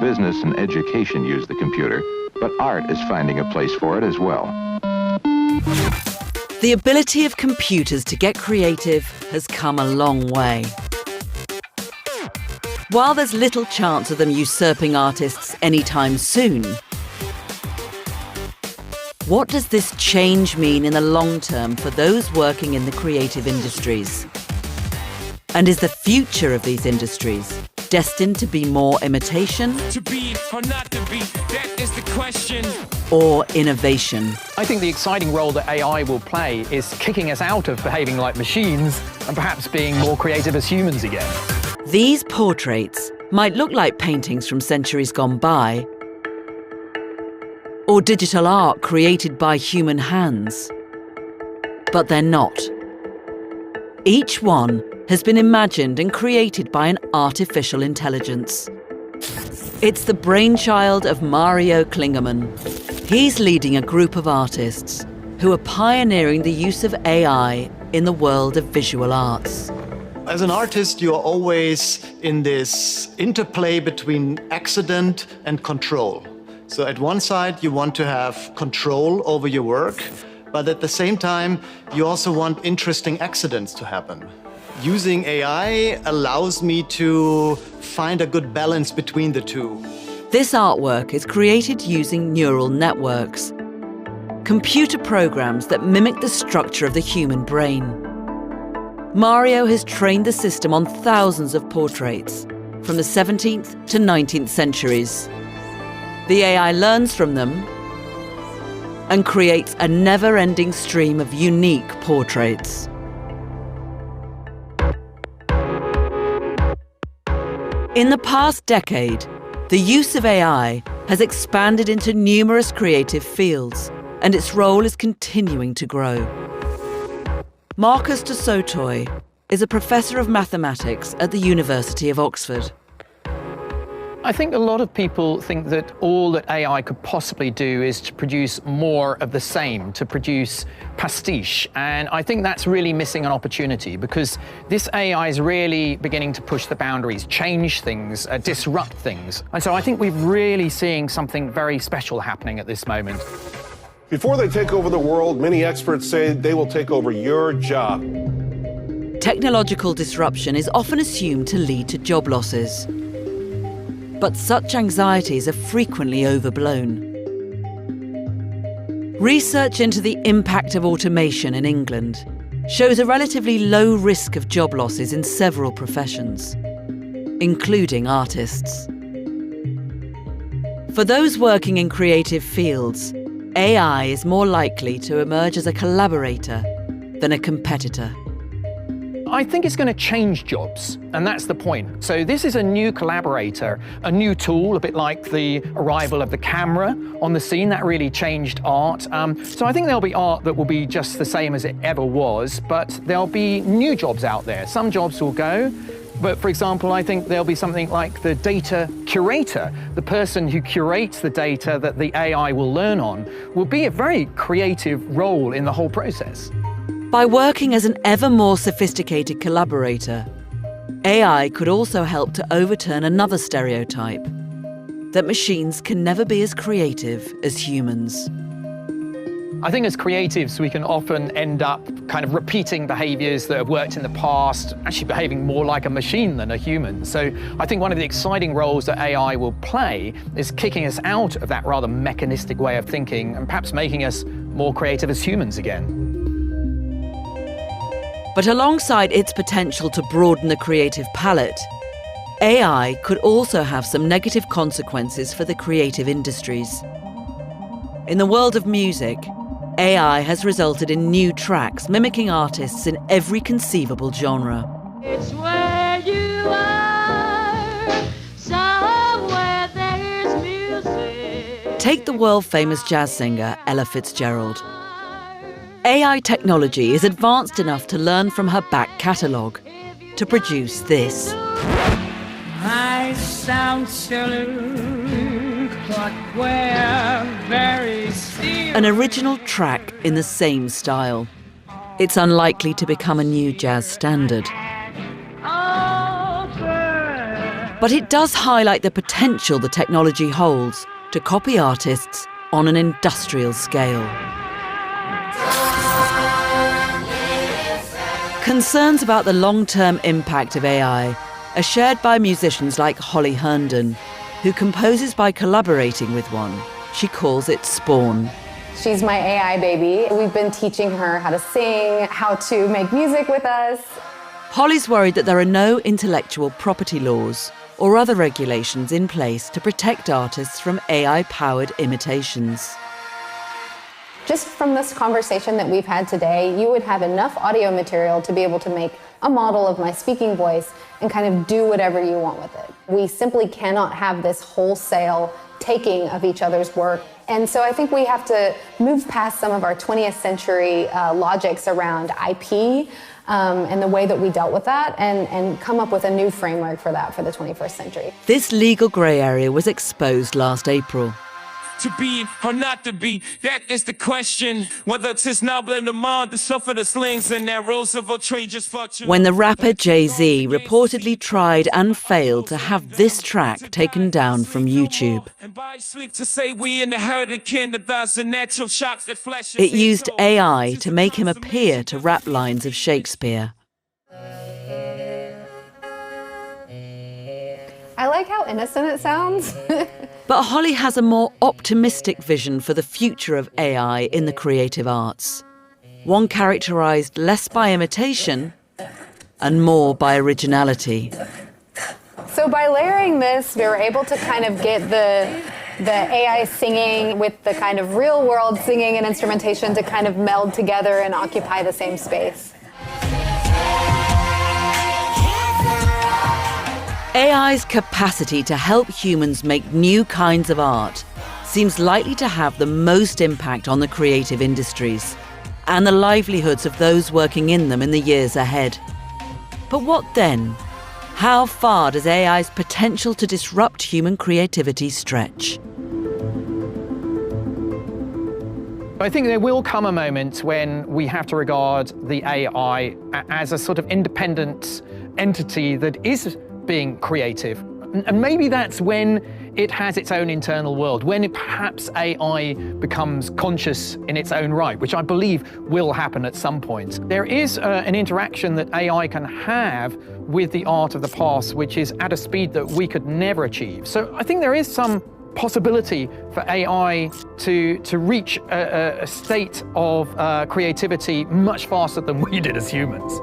Business and education use the computer, but art is finding a place for it as well. The ability of computers to get creative has come a long way. While there's little chance of them usurping artists anytime soon, what does this change mean in the long term for those working in the creative industries? And is the future of these industries destined to be more imitation? To be or not to be, that is the question. Or innovation? I think the exciting role that AI will play is kicking us out of behaving like machines and perhaps being more creative as humans again. These portraits might look like paintings from centuries gone by, or digital art created by human hands. But they're not. Each one has been imagined and created by an artificial intelligence. It's the brainchild of Mario Klingerman. He's leading a group of artists who are pioneering the use of AI in the world of visual arts. As an artist, you're always in this interplay between accident and control. So at one side, you want to have control over your work, but at the same time, you also want interesting accidents to happen. Using AI allows me to find a good balance between the two. This artwork is created using neural networks, computer programs that mimic the structure of the human brain. Mario has trained the system on thousands of portraits from the 17th to 19th centuries. The AI learns from them and creates a never-ending stream of unique portraits. In the past decade, the use of AI has expanded into numerous creative fields, and its role is continuing to grow. Marcus de Sotoy is a professor of mathematics at the University of Oxford. I think a lot of people think that all that AI could possibly do is to produce more of the same, to produce pastiche. And I think that's really missing an opportunity, because this AI is really beginning to push the boundaries, change things, disrupt things. And so I think we're really seeing something very special happening at this moment. Before they take over the world, many experts say they will take over your job. Technological disruption is often assumed to lead to job losses. But such anxieties are frequently overblown. Research into the impact of automation in England shows a relatively low risk of job losses in several professions, including artists. For those working in creative fields, AI is more likely to emerge as a collaborator than a competitor. I think it's going to change jobs, and that's the point. So this is a new collaborator, a new tool, a bit like the arrival of the camera on the scene. That really changed art. So I think there'll be art that will be just the same as it ever was, but there'll be new jobs out there. Some jobs will go, but for example, I think there'll be something like the data curator. The person who curates the data that the AI will learn on will be a very creative role in the whole process. By working as an ever more sophisticated collaborator, AI could also help to overturn another stereotype, that machines can never be as creative as humans. I think as creatives, we can often end up kind of repeating behaviors that have worked in the past, actually behaving more like a machine than a human. So I think one of the exciting roles that AI will play is kicking us out of that rather mechanistic way of thinking and perhaps making us more creative as humans again. But alongside its potential to broaden the creative palette, AI could also have some negative consequences for the creative industries. In the world of music, AI has resulted in new tracks mimicking artists in every conceivable genre. It's where you are, somewhere there's music. Take the world-famous jazz singer Ella Fitzgerald. AI technology is advanced enough to learn from her back catalogue to produce this. I sound silly, but we're very still. An original track in the same style. It's unlikely to become a new jazz standard. But But it does highlight the potential the technology holds to copy artists on an industrial scale. Concerns about the long-term impact of AI are shared by musicians like Holly Herndon, who composes by collaborating with one. She calls it Spawn. She's my AI baby. We've been teaching her how to sing, how to make music with us. Holly's worried that there are no intellectual property laws or other regulations in place to protect artists from AI-powered imitations. Just from this conversation that we've had today, you would have enough audio material to be able to make a model of my speaking voice and kind of do whatever you want with it. We simply cannot have this wholesale taking of each other's work. And so I think we have to move past some of our 20th century logics around IP and the way that we dealt with that and come up with a new framework for that for the 21st century. This legal grey area was exposed last April. To be or not to be, that is the question. Whether it's his noble and the mind, the suffer the slings and that Roosevelt trade just fucked you. When the rapper Jay-Z reportedly tried and failed to have this track taken down from YouTube. It used AI to make him appear to rap lines of Shakespeare. I like how innocent it sounds. But Holly has a more optimistic vision for the future of AI in the creative arts. One characterized less by imitation and more by originality. So by layering this, we were able to kind of get the AI singing with the kind of real world singing and instrumentation to kind of meld together and occupy the same space. AI's capacity to help humans make new kinds of art seems likely to have the most impact on the creative industries and the livelihoods of those working in them in the years ahead. But what then? How far does AI's potential to disrupt human creativity stretch? I think there will come a moment when we have to regard the AI as a sort of independent entity that is being creative. And maybe that's when it has its own internal world, when perhaps AI becomes conscious in its own right, which I believe will happen at some point. There is an interaction that AI can have with the art of the past, which is at a speed that we could never achieve. So I think there is some possibility for AI to reach a state of creativity much faster than we did as humans.